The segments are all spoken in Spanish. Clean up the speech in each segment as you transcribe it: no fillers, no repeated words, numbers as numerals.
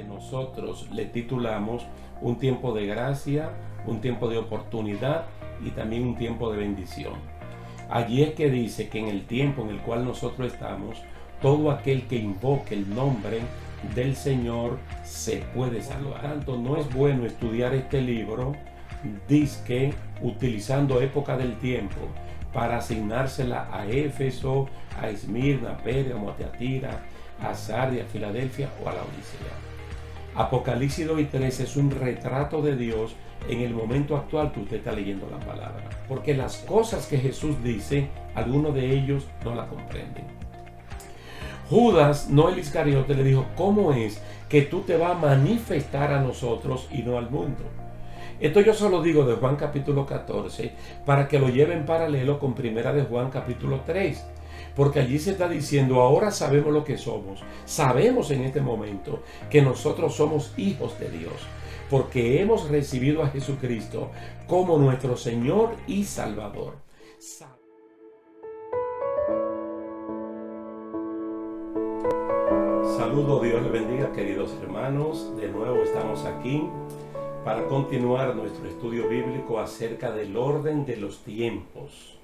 nosotros le titulamos un tiempo de gracia, un tiempo de oportunidad y también un tiempo de bendición. Allí es que dice que en el tiempo en el cual nosotros estamos, todo aquel que invoque el nombre del Señor se puede salvar. Por lo tanto, no es bueno estudiar este libro, dizque utilizando época del tiempo para asignársela a Éfeso, a Esmirna, a Pérgamo, a Teatira, a Sardia, a Filadelfia o a la Odisea. Apocalipsis 2 y 3 es un retrato de Dios en el momento actual que usted está leyendo la palabra. Porque las cosas que Jesús dice, algunos de ellos no la comprenden. Judas, no el Iscariote, le dijo, ¿cómo es que tú te vas a manifestar a nosotros y no al mundo? Esto yo solo digo de Juan capítulo 14 para que lo lleve en paralelo con primera de Juan capítulo 3. Porque allí se está diciendo, ahora sabemos lo que somos. Sabemos en este momento que nosotros somos hijos de Dios. Porque hemos recibido a Jesucristo como nuestro Señor y Salvador. Saludos, Dios les bendiga, queridos hermanos. De nuevo estamos aquí para continuar nuestro estudio bíblico acerca del orden de los tiempos,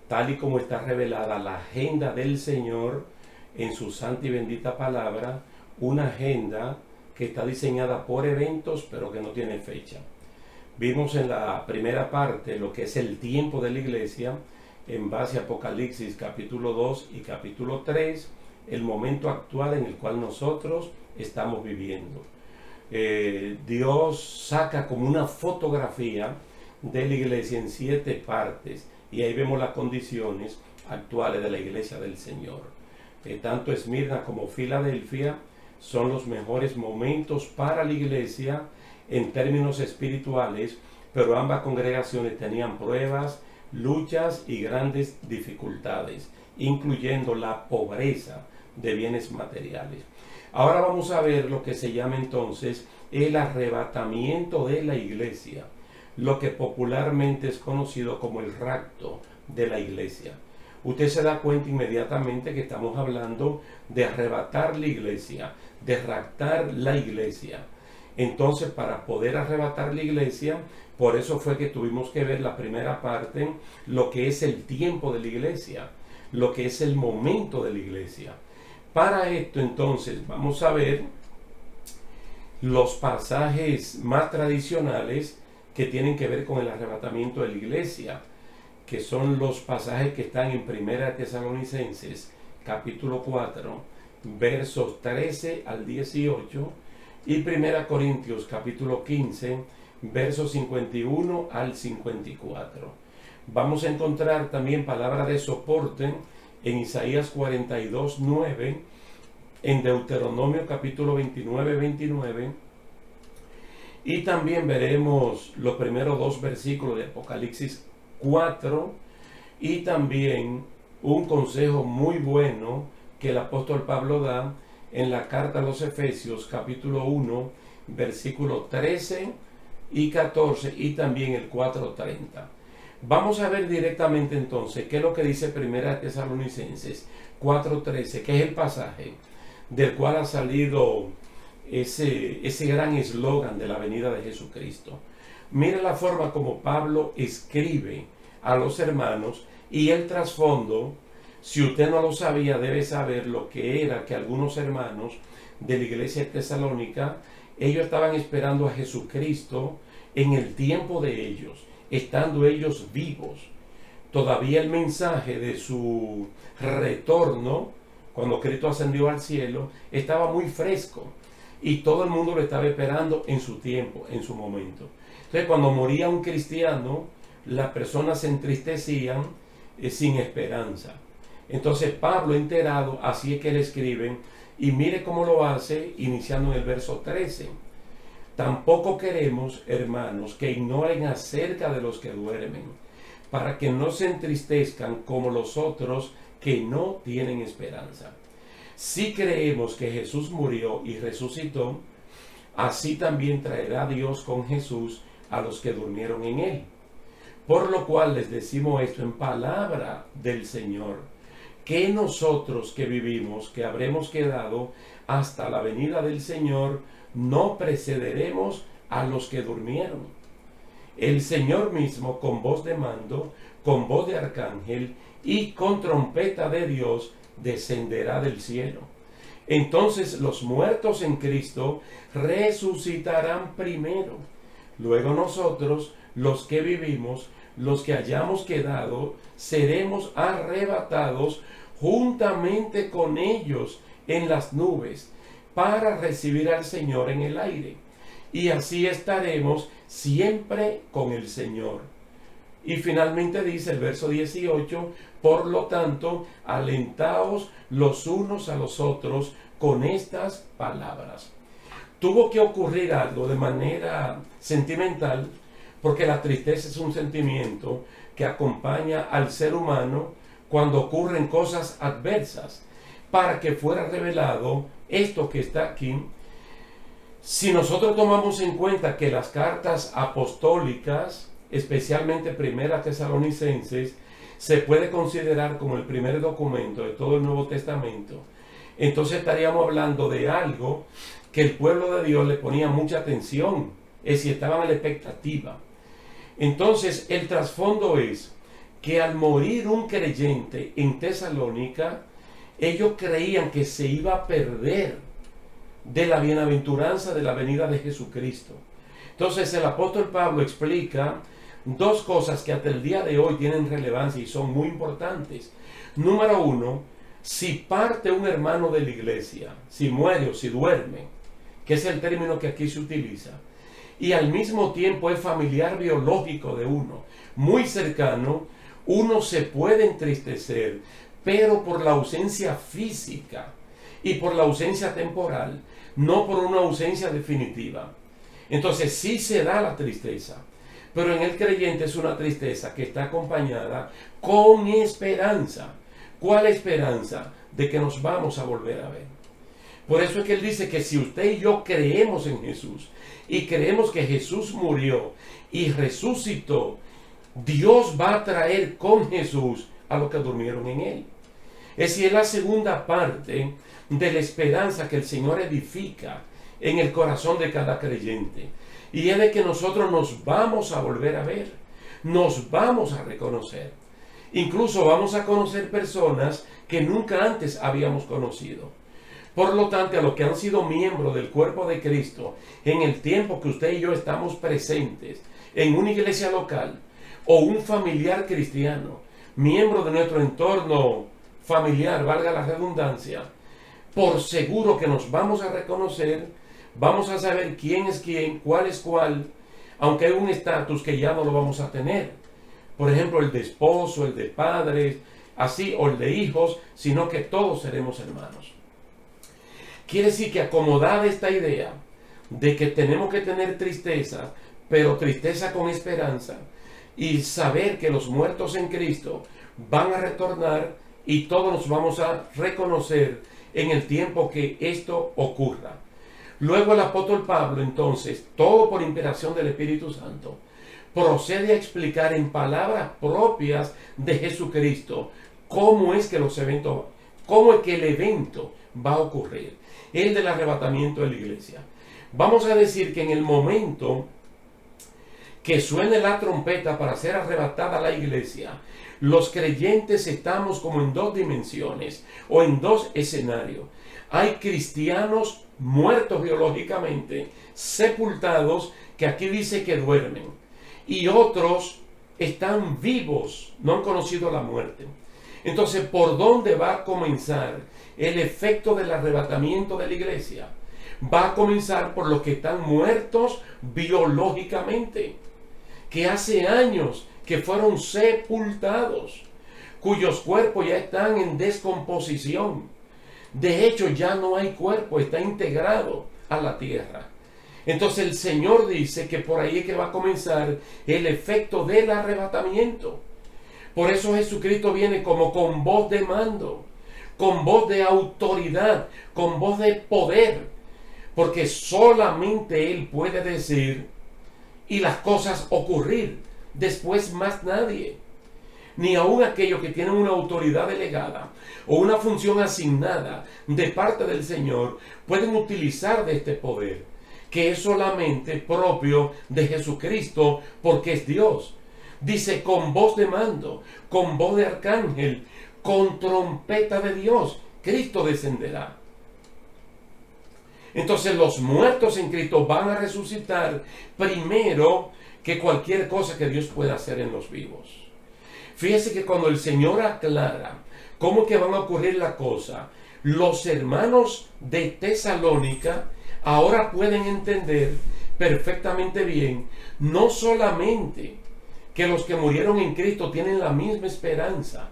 tal y como está revelada la agenda del Señor en su santa y bendita palabra, una agenda que está diseñada por eventos, pero que no tiene fecha. Vimos en la primera parte lo que es el tiempo de la iglesia, en base a Apocalipsis capítulo 2 y capítulo 3, el momento actual en el cual nosotros estamos viviendo. Dios saca como una fotografía de la iglesia en 7 partes y ahí vemos las condiciones actuales de la iglesia del Señor. Tanto Esmirna como Filadelfia son los mejores momentos para la iglesia en términos espirituales, pero ambas congregaciones tenían pruebas, luchas y grandes dificultades, incluyendo la pobreza de bienes materiales. Ahora vamos a ver lo que se llama entonces el arrebatamiento de la iglesia, lo que popularmente es conocido como el rapto de la iglesia. Usted se da cuenta inmediatamente que estamos hablando de arrebatar la iglesia, de raptar la iglesia. Entonces, para poder arrebatar la iglesia, por eso fue que tuvimos que ver la primera parte, lo que es el tiempo de la iglesia, lo que es el momento de la iglesia. Para esto entonces vamos a ver los pasajes más tradicionales que tienen que ver con el arrebatamiento de la iglesia, que son los pasajes que están en Primera Tesalonicenses capítulo 4 versos 13 al 18 y Primera Corintios capítulo 15 versos 51 al 54. Vamos a encontrar también palabra de soporte en Isaías 42, 9, en Deuteronomio capítulo 29, 29, y también veremos los primeros 2 versículos de Apocalipsis 4, y también un consejo muy bueno que el apóstol Pablo da en la carta a los Efesios capítulo 1, versículo 13 y 14, y también el 4:30. Vamos a ver directamente entonces qué es lo que dice Primera Tesalonicenses 4:13, que es el pasaje del cual ha salido ese gran eslogan de la venida de Jesucristo. Mire la forma como Pablo escribe a los hermanos y el trasfondo. Si usted no lo sabía, debe saber lo que era que algunos hermanos de la iglesia de Tesalónica, ellos estaban esperando a Jesucristo en el tiempo de ellos, estando ellos vivos. Todavía el mensaje de su retorno, cuando Cristo ascendió al cielo, estaba muy fresco y todo el mundo lo estaba esperando en su tiempo, en su momento. Entonces, cuando moría un cristiano, las personas se entristecían sin esperanza. Entonces Pablo, enterado, así es que él escribe, y mire cómo lo hace iniciando en el verso 13. Tampoco queremos, hermanos, que ignoren acerca de los que duermen, para que no se entristezcan como los otros que no tienen esperanza. Si creemos que Jesús murió y resucitó, así también traerá Dios con Jesús a los que durmieron en él. Por lo cual les decimos esto en palabra del Señor, que nosotros que vivimos, que habremos quedado hasta la venida del Señor, no precederemos a los que durmieron. El Señor mismo, con voz de mando, con voz de arcángel y con trompeta de Dios, descenderá del cielo. Entonces los muertos en Cristo resucitarán primero. Luego nosotros, los que vivimos, los que hayamos quedado, seremos arrebatados juntamente con ellos en las nubes para recibir al Señor en el aire. Y así estaremos siempre con el Señor. Y finalmente dice el verso 18, por lo tanto, alentaos los unos a los otros con estas palabras. Tuvo que ocurrir algo de manera sentimental, porque la tristeza es un sentimiento que acompaña al ser humano cuando ocurren cosas adversas, para que fuera revelado esto que está aquí. Si nosotros tomamos en cuenta que las cartas apostólicas, especialmente Primera Tesalonicenses, se puede considerar como el primer documento de todo el Nuevo Testamento, entonces estaríamos hablando de algo que el pueblo de Dios le ponía mucha atención, es decir, estaban a la expectativa. Entonces el trasfondo es que al morir un creyente en Tesalónica, ellos creían que se iba a perder de la bienaventuranza de la venida de Jesucristo. Entonces el apóstol Pablo explica dos cosas que hasta el día de hoy tienen relevancia y son muy importantes. Número uno, si parte un hermano de la iglesia, si muere o si duerme, que es el término que aquí se utiliza, y al mismo tiempo es familiar biológico de uno, muy cercano, uno se puede entristecer, pero por la ausencia física y por la ausencia temporal, no por una ausencia definitiva. Entonces sí se da la tristeza, pero en el creyente es una tristeza que está acompañada con esperanza. ¿Cuál esperanza? De que nos vamos a volver a ver. Por eso es que él dice que si usted y yo creemos en Jesús y creemos que Jesús murió y resucitó, Dios va a traer con Jesús a los que durmieron en él. Es decir, es la segunda parte de la esperanza que el Señor edifica en el corazón de cada creyente. Y es de que nosotros nos vamos a volver a ver, nos vamos a reconocer. Incluso vamos a conocer personas que nunca antes habíamos conocido. Por lo tanto, a los que han sido miembros del cuerpo de Cristo en el tiempo que usted y yo estamos presentes en una iglesia local o un familiar cristiano, miembro de nuestro entorno familiar, valga la redundancia, por seguro que nos vamos a reconocer, vamos a saber quién es quién, cuál es cuál, aunque hay un estatus que ya no lo vamos a tener. Por ejemplo, el de esposo, el de padres, así, o el de hijos, sino que todos seremos hermanos. Quiere decir que acomodada esta idea de que tenemos que tener tristeza, pero tristeza con esperanza, y saber que los muertos en Cristo van a retornar y todos nos vamos a reconocer en el tiempo que esto ocurra. Luego el apóstol Pablo, entonces, todo por inspiración del Espíritu Santo, procede a explicar en palabras propias de Jesucristo cómo es que los eventos, cómo es que el evento va a ocurrir, el del arrebatamiento de la iglesia. Vamos a decir que en el momento que suene la trompeta para ser arrebatada la iglesia, los creyentes estamos como en dos dimensiones o en dos escenarios. Hay cristianos muertos biológicamente, sepultados, que aquí dice que duermen, y otros están vivos, no han conocido la muerte. Entonces, ¿por dónde va a comenzar el efecto del arrebatamiento de la iglesia? Va a comenzar por los que están muertos biológicamente, que hace años que fueron sepultados, cuyos cuerpos ya están en descomposición. De hecho, ya no hay cuerpo, está integrado a la tierra. Entonces el Señor dice que por ahí es que va a comenzar el efecto del arrebatamiento. Por eso Jesucristo viene como con voz de mando, con voz de autoridad, con voz de poder, porque solamente Él puede decir y las cosas ocurrir, después más nadie. ni aun aquellos que tienen una autoridad delegada o una función asignada de parte del Señor pueden utilizar de este poder, que es solamente propio de Jesucristo, porque es Dios. Dice, con voz de mando, con voz de arcángel, con trompeta de Dios, Cristo descenderá. Entonces los muertos en Cristo van a resucitar primero que cualquier cosa que Dios pueda hacer en los vivos. Fíjese que cuando el Señor aclara cómo que van a ocurrir la cosa, los hermanos de Tesalónica ahora pueden entender perfectamente bien, no solamente que los que murieron en Cristo tienen la misma esperanza,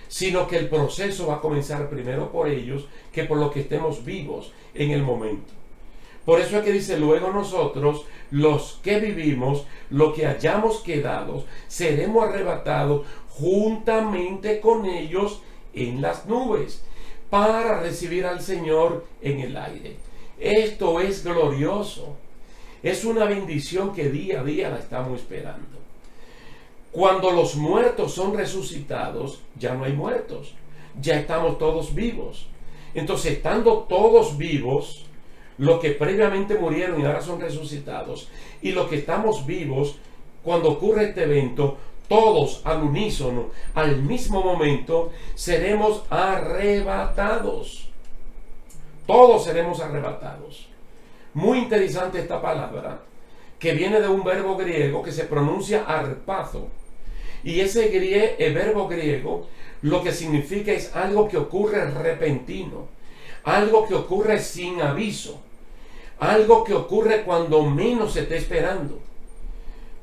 sino que el proceso va a comenzar primero por ellos que por los que estemos vivos en el momento. Por eso es que dice, luego nosotros, los que vivimos, lo que hayamos quedado, seremos arrebatados juntamente con ellos en las nubes, para recibir al Señor en el aire. Esto es glorioso. Es una bendición que día a día la estamos esperando. Cuando los muertos son resucitados, ya no hay muertos, ya estamos todos vivos. Entonces, estando todos vivos, los que previamente murieron y ahora son resucitados, y los que estamos vivos, cuando ocurre este evento, todos al unísono, al mismo momento, seremos arrebatados. Todos seremos arrebatados. Muy interesante esta palabra, que viene de un verbo griego que se pronuncia arpazo. Y ese verbo griego lo que significa es algo que ocurre repentino, algo que ocurre sin aviso, algo que ocurre cuando menos se está esperando.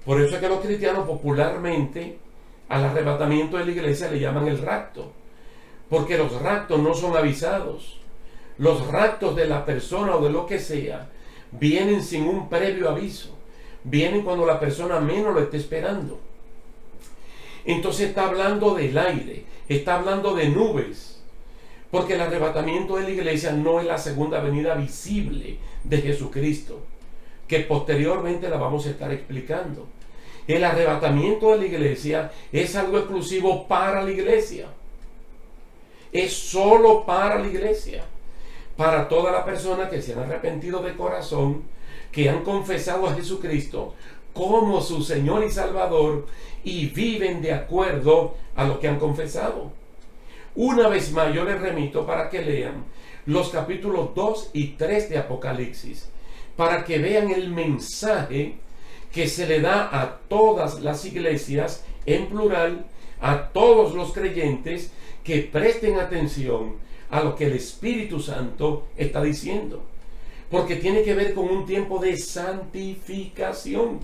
Por eso es que los cristianos popularmente al arrebatamiento de la iglesia le llaman el rapto, porque los raptos no son avisados. Los raptos de la persona o de lo que sea vienen sin un previo aviso, vienen cuando la persona menos lo está esperando. Entonces está hablando del aire, está hablando de nubes, porque el arrebatamiento de la iglesia no es la segunda venida visible de Jesucristo, que posteriormente la vamos a estar explicando. El arrebatamiento de la iglesia es algo exclusivo para la iglesia, es solo para la iglesia, para toda la persona que se han arrepentido de corazón, que han confesado a Jesucristo como su Señor y Salvador y viven de acuerdo a lo que han confesado. Una vez más yo les remito para que lean los capítulos 2 y 3 de Apocalipsis, para que vean el mensaje que se le da a todas las iglesias en plural, a todos los creyentes, que presten atención a lo que el Espíritu Santo está diciendo, porque tiene que ver con un tiempo de santificación,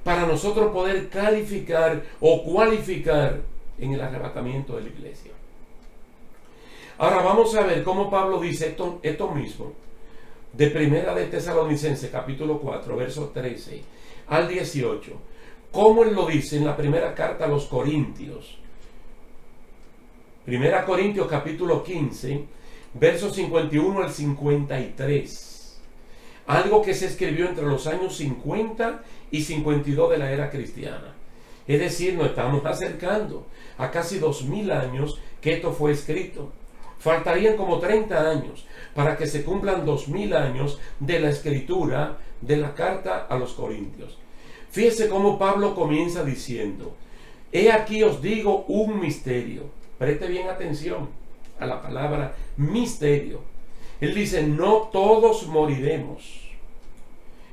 para nosotros poder calificar o cualificar en el arrebatamiento de la iglesia. Ahora vamos a ver cómo Pablo dice esto mismo de Primera de Tesalonicenses capítulo 4 versos 13 al 18, como él lo dice en la primera carta a los Corintios. Primera Corintios capítulo 15 versos 51 al 53, algo que se escribió entre los años 50 y 52 de la era cristiana. Es decir, nos estamos acercando a casi 2000 años que esto fue escrito. Faltarían como 30 años para que se cumplan 2000 años de la escritura de la carta a los Corintios. Fíjese cómo Pablo comienza diciendo: he aquí os digo un misterio. Preste bien atención a la palabra misterio. Él dice, no todos moriremos.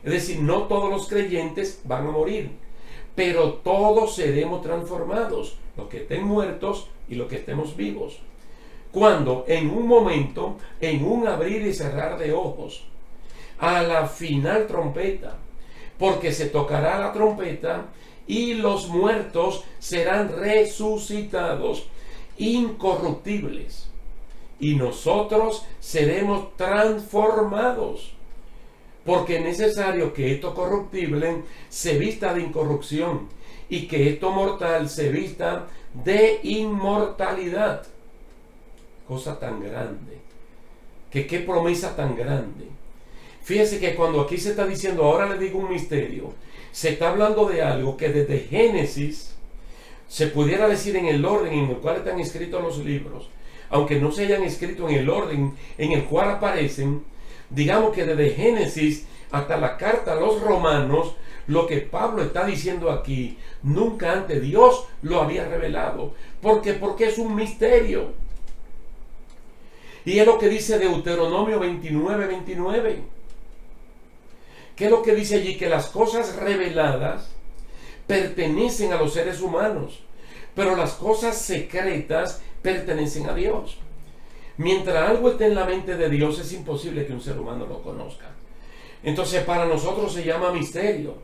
Es decir, no todos los creyentes van a morir, pero todos seremos transformados, los que estén muertos y los que estemos vivos. Cuando en un momento, en un abrir y cerrar de ojos, a la final trompeta, porque se tocará la trompeta y los muertos serán resucitados incorruptibles, y nosotros seremos transformados, porque es necesario que esto corruptible se vista de incorrupción y que esto mortal se vista de inmortalidad. Cosa tan grande, que qué promesa tan grande. Fíjese que cuando aquí se está diciendo, ahora le digo un misterio, se está hablando de algo que desde Génesis se pudiera decir en el orden en el cual están escritos los libros, aunque no se hayan escrito en el orden en el cual aparecen, digamos que desde Génesis hasta la carta a los romanos, lo que Pablo está diciendo aquí, nunca antes Dios lo había revelado. ¿Por qué? Porque es un misterio. Y es lo que dice Deuteronomio 29:29. ¿Qué es lo que dice allí? Que las cosas reveladas pertenecen a los seres humanos, pero las cosas secretas pertenecen a Dios. Mientras algo esté en la mente de Dios, es imposible que un ser humano lo conozca. Entonces, para nosotros se llama misterio,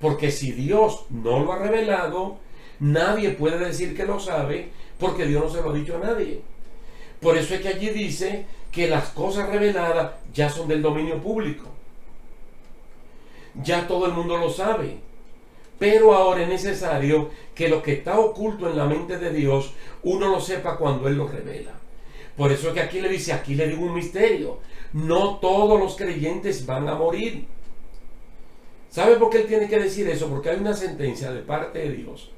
porque si Dios no lo ha revelado, nadie puede decir que lo sabe, porque Dios no se lo ha dicho a nadie. Por eso es que allí dice que las cosas reveladas ya son del dominio público. Ya todo el mundo lo sabe. Pero ahora es necesario que lo que está oculto en la mente de Dios, uno lo sepa cuando Él lo revela. Por eso es que aquí le dice, aquí le digo un misterio. No todos los creyentes van a morir. ¿Sabe por qué Él tiene que decir eso? Porque hay una sentencia de parte de Dios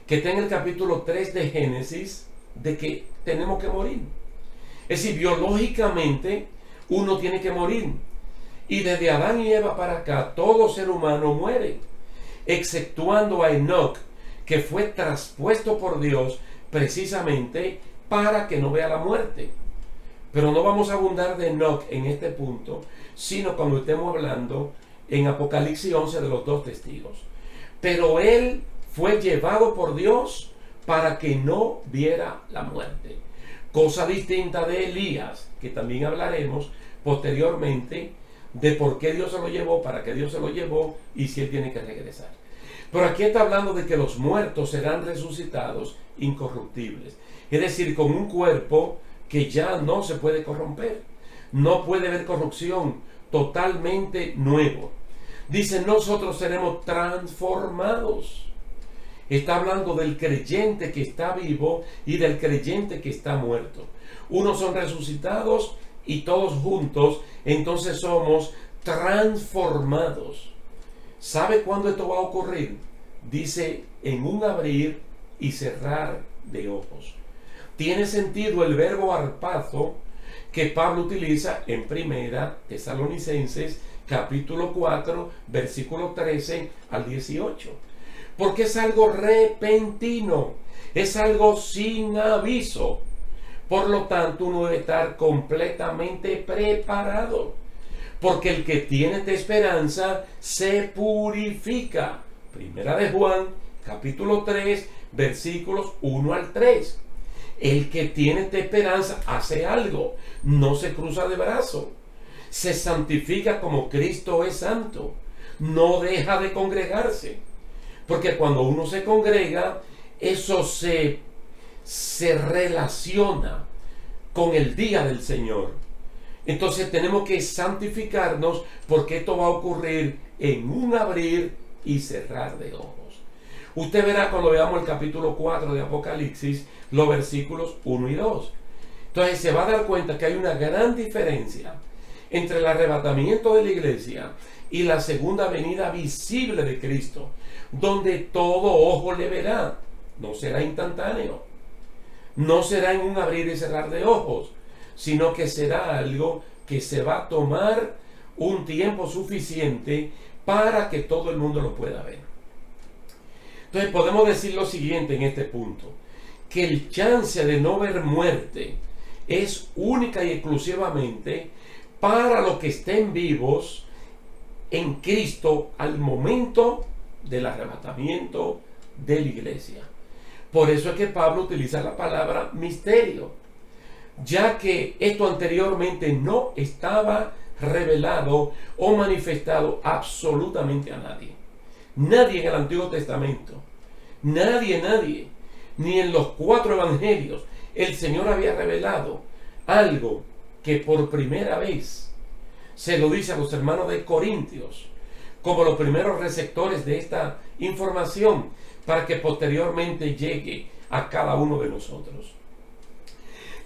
que está en el capítulo 3 de Génesis de que tenemos que morir. Es decir, biológicamente uno tiene que morir. Y desde Adán y Eva para acá, todo ser humano muere, exceptuando a Enoc, que fue traspuesto por Dios precisamente para que no vea la muerte. Pero no vamos a abundar de Enoc en este punto, sino cuando estemos hablando en Apocalipsis 11 de los dos testigos. Pero él fue llevado por Dios para que no viera la muerte. Cosa distinta de Elías, que también hablaremos posteriormente de por qué Dios se lo llevó, para qué Dios se lo llevó y si él tiene que regresar. Pero aquí está hablando de que los muertos serán resucitados incorruptibles. Es decir, con un cuerpo que ya no se puede corromper. No puede haber corrupción, totalmente nuevo. Dice, nosotros seremos transformados. Está hablando del creyente que está vivo y del creyente que está muerto. Unos son resucitados y todos juntos, entonces somos transformados. ¿Sabe cuándo esto va a ocurrir? Dice, en un abrir y cerrar de ojos. Tiene sentido el verbo arpazo que Pablo utiliza en Primera Tesalonicenses capítulo 4 versículo 13 al 18. Porque es algo repentino, es algo sin aviso. Por lo tanto, uno debe estar completamente preparado. Porque el que tiene esta esperanza se purifica. Primera de Juan, capítulo 3, versículos 1 al 3. El que tiene esta esperanza hace algo, no se cruza de brazo. Se santifica como Cristo es santo. No deja de congregarse. Porque cuando uno se congrega, eso se relaciona con el día del Señor. Entonces tenemos que santificarnos porque esto va a ocurrir en un abrir y cerrar de ojos. Usted verá cuando veamos el capítulo 4 de Apocalipsis, los versículos 1 y 2. Entonces se va a dar cuenta que hay una gran diferencia entre el arrebatamiento de la iglesia y la segunda venida visible de Cristo, donde todo ojo le verá. No será instantáneo, no será en un abrir y cerrar de ojos, sino que será algo que se va a tomar un tiempo suficiente para que todo el mundo lo pueda ver. Entonces podemos decir lo siguiente en este punto, que el chance de no ver muerte es única y exclusivamente para los que estén vivos en Cristo al momento del arrebatamiento de la iglesia. Por eso es que Pablo utiliza la palabra misterio, ya que esto anteriormente no estaba revelado o manifestado absolutamente a nadie. Nadie en el Antiguo Testamento, nadie, ni en los 4 evangelios, el Señor había revelado algo que por primera vez se lo dice a los hermanos de Corintios, como los primeros receptores de esta información, para que posteriormente llegue a cada uno de nosotros.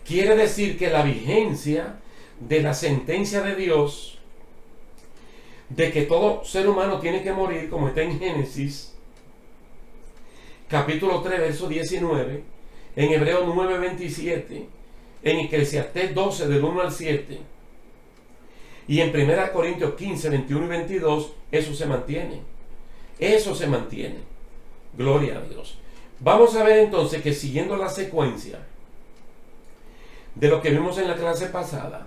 Quiere decir que la vigencia de la sentencia de Dios de que todo ser humano tiene que morir, como está en Génesis, capítulo 3, verso 19, en Hebreos 9, 27, en Eclesiastés 12, del 1 al 7, y en 1 Corintios 15, 21 y 22, eso se mantiene. Eso se mantiene. Gloria a Dios. Vamos a ver entonces que siguiendo la secuencia de lo que vimos en la clase pasada,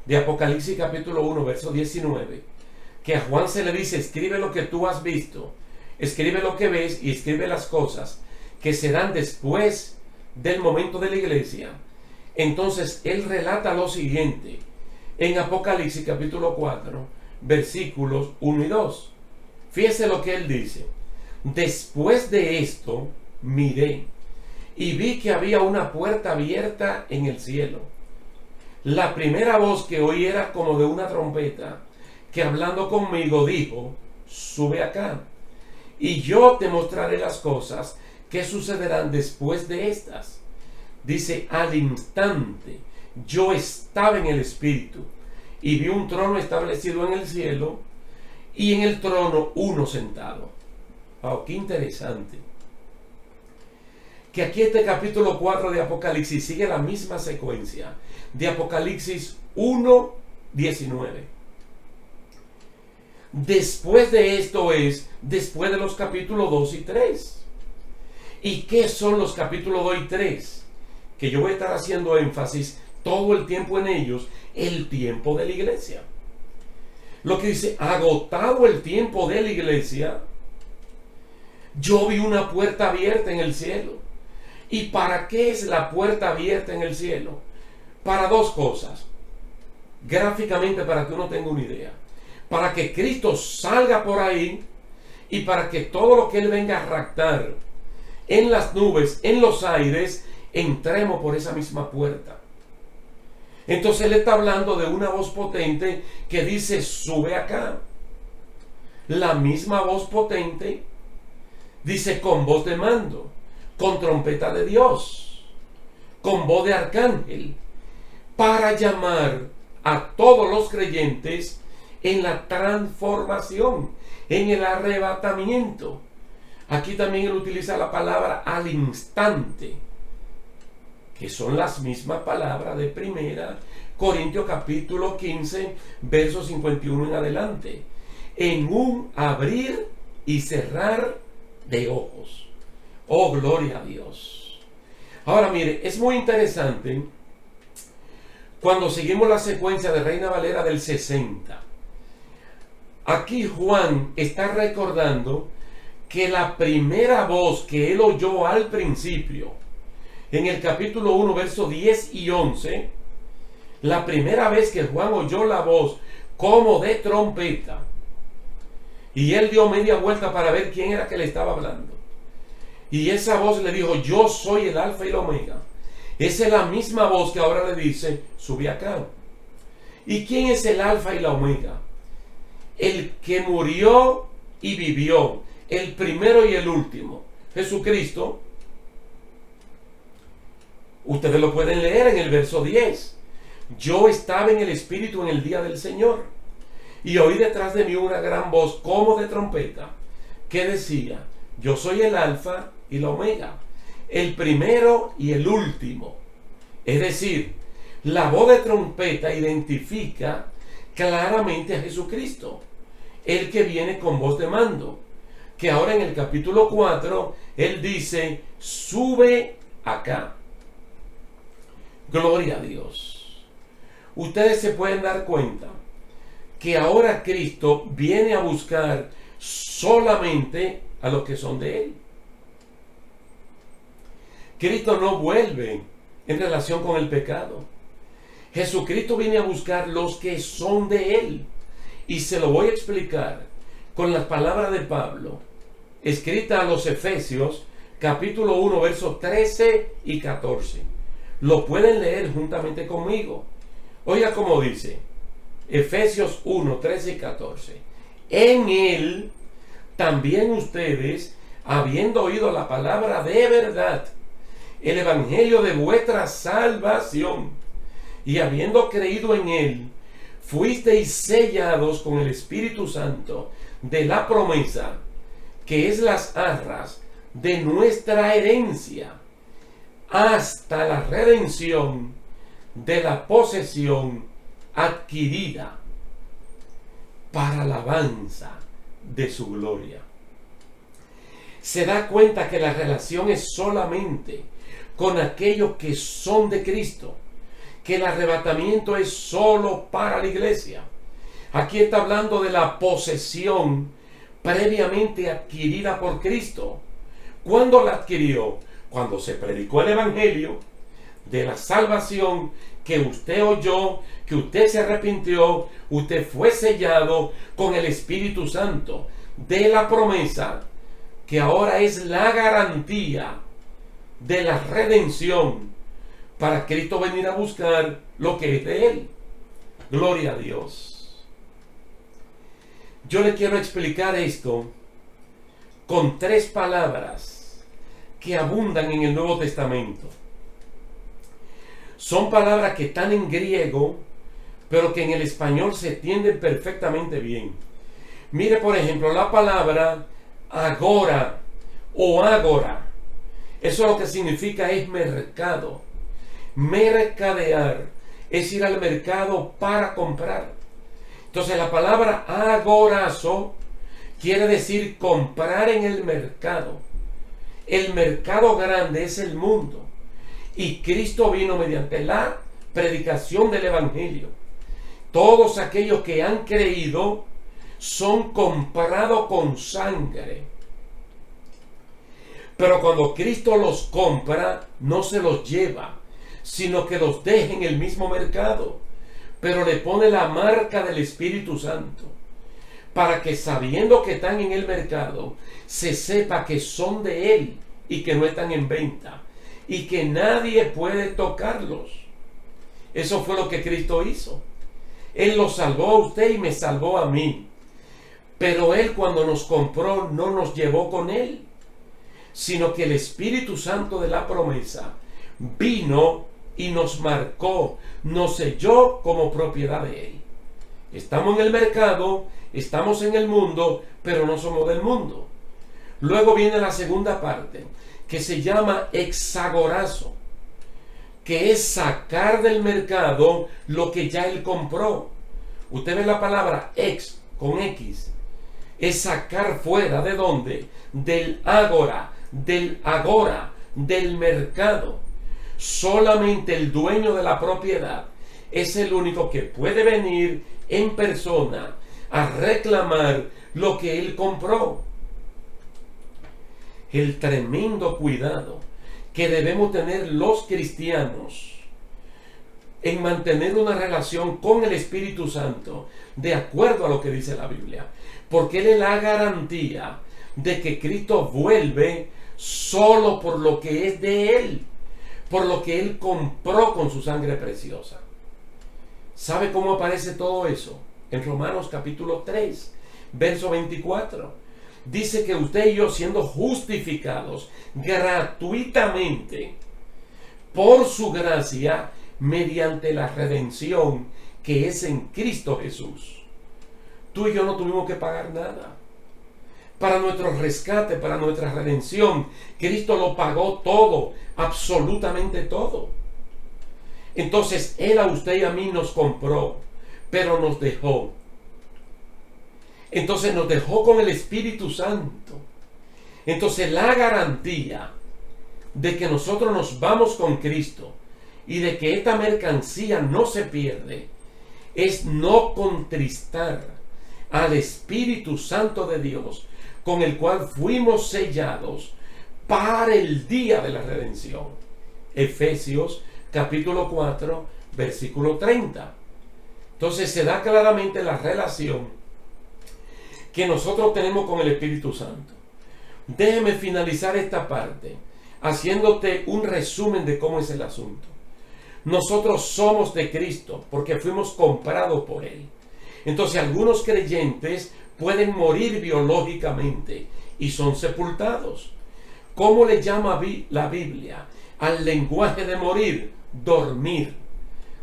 de Apocalipsis capítulo 1, verso 19, que a Juan se le dice, escribe lo que tú has visto, escribe lo que ves y escribe las cosas que serán después del momento de la iglesia. Entonces él relata lo siguiente en Apocalipsis capítulo 4, versículos 1 y 2. Fíjese lo que él dice. Después de esto miré y vi que había una puerta abierta en el cielo. La primera voz que oí era como de una trompeta, que hablando conmigo dijo, sube acá, y yo te mostraré las cosas que sucederán después de estas. Dice, al instante yo estaba en el Espíritu, y vi un trono establecido en el cielo, y en el trono uno sentado. Wow, qué interesante. Que aquí este capítulo 4 de Apocalipsis sigue la misma secuencia de Apocalipsis 1, 19. Después de esto es, después de los capítulos 2 y 3. ¿Y qué son los capítulos 2 y 3? Que yo voy a estar haciendo énfasis todo el tiempo en ellos, el tiempo de la iglesia. Lo que dice, agotado el tiempo de la iglesia, yo vi una puerta abierta en el cielo. ¿Y para qué es la puerta abierta en el cielo? Para dos cosas. Gráficamente, para que uno tenga una idea. Para que Cristo salga por ahí y para que todo lo que Él venga a raptar en las nubes, en los aires, entremos por esa misma puerta. Entonces Él está hablando de una voz potente que dice, sube acá. La misma voz potente dice, con voz de mando, con trompeta de Dios, con voz de arcángel, para llamar a todos los creyentes en la transformación, en el arrebatamiento. Aquí también él utiliza la palabra al instante, que son las mismas palabras de 1 Corintios capítulo 15, verso 51 en adelante. En un abrir y cerrar de ojos. Oh, gloria a Dios. Ahora mire, es muy interesante cuando seguimos la secuencia de Reina Valera del 60. Aquí Juan está recordando que la primera voz que él oyó al principio, en el capítulo 1, versos 10 y 11, la primera vez que Juan oyó la voz como de trompeta, y él dio media vuelta para ver quién era que le estaba hablando. Y esa voz le dijo, yo soy el alfa y el omega. Esa es la misma voz que ahora le dice, sube acá. ¿Y quién es el alfa y la omega? El que murió y vivió, el primero y el último, Jesucristo. Ustedes lo pueden leer en el verso 10. Yo estaba en el Espíritu en el día del Señor, y oí detrás de mí una gran voz como de trompeta, que decía, yo soy el alfa y la omega, el primero y el último. Es decir, la voz de trompeta identifica claramente a Jesucristo, el que viene con voz de mando, que ahora en el capítulo 4 él dice, sube acá. Gloria a Dios. Ustedes se pueden dar cuenta que ahora Cristo viene a buscar solamente a los que son de Él. Cristo no vuelve en relación con el pecado. Jesucristo viene a buscar los que son de Él. Y se lo voy a explicar con las palabras de Pablo, escrita a los Efesios, capítulo 1, versos 13 y 14. Lo pueden leer juntamente conmigo. Oiga cómo dice, Efesios 1, 13 y 14. En Él también ustedes, habiendo oído la palabra de verdad, el evangelio de vuestra salvación, y habiendo creído en Él, fuisteis sellados con el Espíritu Santo de la promesa, que es las arras de nuestra herencia hasta la redención de la posesión adquirida para alabanza de su gloria. Se da cuenta que la relación es solamente con aquellos que son de Cristo, que el arrebatamiento es solo para la iglesia. Aquí está hablando de la posesión previamente adquirida por Cristo. ¿Cuándo la adquirió? Cuando se predicó el evangelio de la salvación, que usted oyó, que usted se arrepintió, usted fue sellado con el Espíritu Santo de la promesa, que ahora es la garantía de la redención para Cristo venir a buscar lo que es de Él. Gloria a Dios. Yo le quiero explicar esto con 3 palabras que abundan en el Nuevo Testamento. Son palabras que están en griego, pero que en el español se entienden perfectamente bien. Mire, por ejemplo, la palabra agora o ágora. Eso lo que significa es mercado. Mercadear es ir al mercado para comprar. Entonces la palabra agorazo quiere decir comprar en el mercado. El mercado grande es el mundo. Y Cristo vino mediante la predicación del evangelio. Todos aquellos que han creído son comprados con sangre. Pero cuando Cristo los compra, no se los lleva, sino que los deja en el mismo mercado, pero le pone la marca del Espíritu Santo, para que sabiendo que están en el mercado, se sepa que son de Él y que no están en venta, y que nadie puede tocarlos. Eso fue lo que Cristo hizo. Él los salvó a usted y me salvó a mí. Pero Él, cuando nos compró, no nos llevó con Él, sino que el Espíritu Santo de la promesa vino y nos marcó, nos selló como propiedad de Él. Estamos en el mercado, estamos en el mundo, pero no somos del mundo. Luego viene la segunda parte, que se llama exagorazo, que es sacar del mercado lo que ya Él compró. Usted ve la palabra ex con X, es sacar fuera. ¿De dónde? Del agora, del mercado. Solamente el dueño de la propiedad es el único que puede venir en persona a reclamar lo que él compró. El tremendo cuidado que debemos tener los cristianos en mantener una relación con el Espíritu Santo de acuerdo a lo que dice la Biblia, porque Él es la garantía de que Cristo vuelve solo por lo que es de Él, por lo que Él compró con su sangre preciosa. ¿Sabe cómo aparece todo eso? En Romanos capítulo 3, verso 24. Dice que usted y yo, siendo justificados gratuitamente por su gracia, mediante la redención que es en Cristo Jesús. Tú y yo no tuvimos que pagar nada. Para nuestro rescate, para nuestra redención, Cristo lo pagó todo, absolutamente todo. Entonces, Él a usted y a mí nos compró, pero nos dejó. Entonces nos dejó con el Espíritu Santo. Entonces la garantía de que nosotros nos vamos con Cristo y de que esta mercancía no se pierde es no contristar al Espíritu Santo de Dios, con el cual fuimos sellados para el día de la redención. Efesios capítulo 4, versículo 30. Entonces se da claramente la relación que nosotros tenemos con el Espíritu Santo. Déjeme finalizar esta parte haciéndote un resumen de cómo es el asunto. Nosotros somos de Cristo porque fuimos comprados por Él. Entonces algunos creyentes pueden morir biológicamente y son sepultados. ¿Cómo le llama la Biblia al lenguaje de morir? Dormir,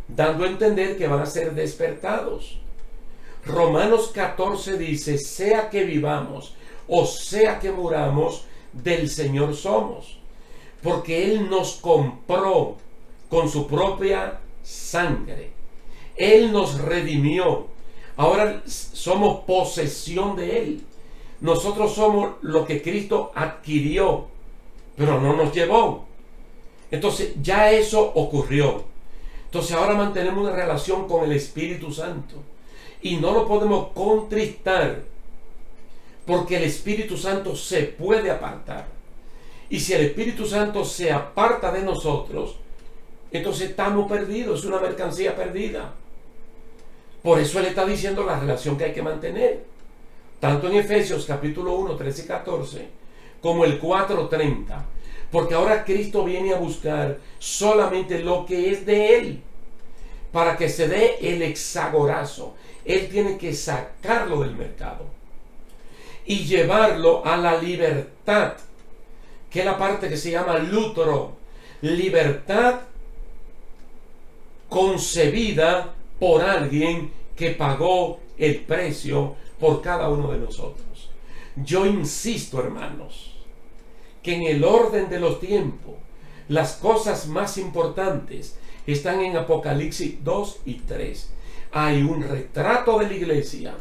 dando a entender que van a ser despertados. Romanos 14 dice, sea que vivamos o sea que muramos, del Señor somos, porque Él nos compró con su propia sangre. Él nos redimió. Ahora somos posesión de Él. Nosotros somos lo que Cristo adquirió, pero no nos llevó. Entonces ya eso ocurrió. Entonces ahora mantenemos una relación con el Espíritu Santo y no lo podemos contristar, porque el Espíritu Santo se puede apartar. Y si el Espíritu Santo se aparta de nosotros, entonces estamos perdidos, es una mercancía perdida. Por eso Él está diciendo la relación que hay que mantener, tanto en Efesios capítulo 1, 13 y 14, como el 4, 30. Porque ahora Cristo viene a buscar solamente lo que es de Él, para que se dé el hexagorazo. Él tiene que sacarlo del mercado y llevarlo a la libertad, que es la parte que se llama lutro, libertad concebida por alguien que pagó el precio por cada uno de nosotros. Yo insisto, hermanos, que en el orden de los tiempos, las cosas más importantes están en Apocalipsis 2 y 3. Hay un retrato de la iglesia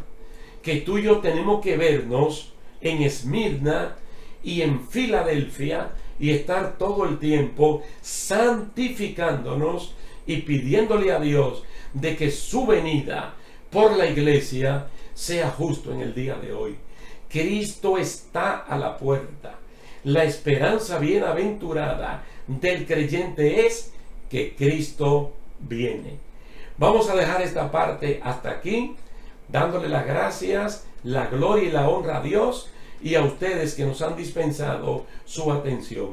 que tú y yo tenemos que vernos en Esmirna y en Filadelfia y estar todo el tiempo santificándonos y pidiéndole a Dios de que su venida por la iglesia sea justo en el día de hoy. Cristo está a la puerta. La esperanza bienaventurada del creyente es que Cristo viene. Vamos a dejar esta parte hasta aquí, dándole las gracias, la gloria y la honra a Dios y a ustedes que nos han dispensado su atención.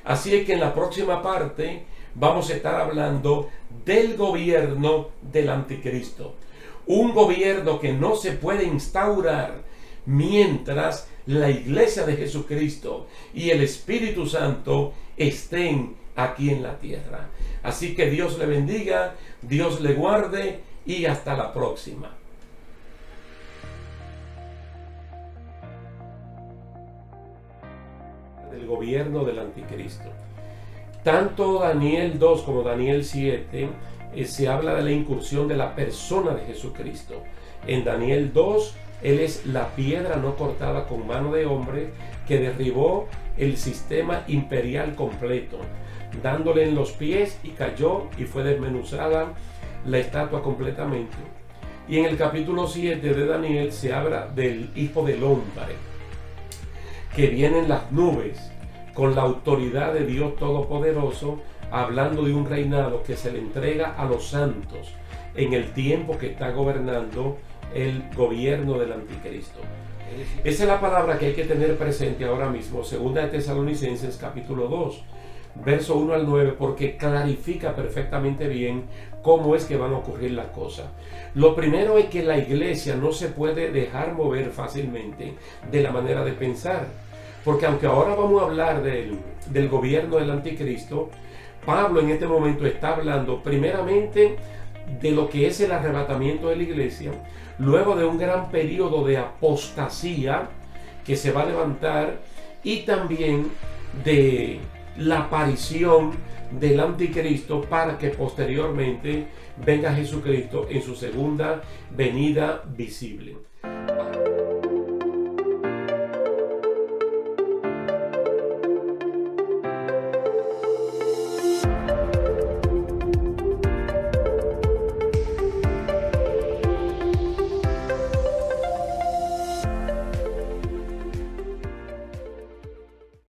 Así es que en la próxima parte vamos a estar hablando del gobierno del anticristo. Un gobierno que no se puede instaurar mientras la iglesia de Jesucristo y el Espíritu Santo estén aquí en la tierra. Así que Dios le bendiga, Dios le guarde y hasta la próxima. Del gobierno del anticristo. Tanto Daniel 2 como Daniel 7 se habla de la incursión de la persona de Jesucristo. En Daniel 2, Él es la piedra no cortada con mano de hombre que derribó el sistema imperial completo, dándole en los pies, y cayó y fue desmenuzada la estatua completamente. Y en el capítulo 7 de Daniel se habla del Hijo del Hombre, que viene en las nubes con la autoridad de Dios Todopoderoso, hablando de un reinado que se le entrega a los santos en el tiempo que está gobernando el gobierno del anticristo. Esa es la palabra que hay que tener presente ahora mismo, segunda de Tesalonicenses capítulo 2, verso 1 al 9, porque clarifica perfectamente bien cómo es que van a ocurrir las cosas. Lo primero es que la iglesia no se puede dejar mover fácilmente de la manera de pensar, porque aunque ahora vamos a hablar del gobierno del anticristo, Pablo en este momento está hablando primeramente de lo que es el arrebatamiento de la iglesia, luego de un gran periodo de apostasía que se va a levantar, y también de la aparición del anticristo para que posteriormente venga Jesucristo en su segunda venida visible.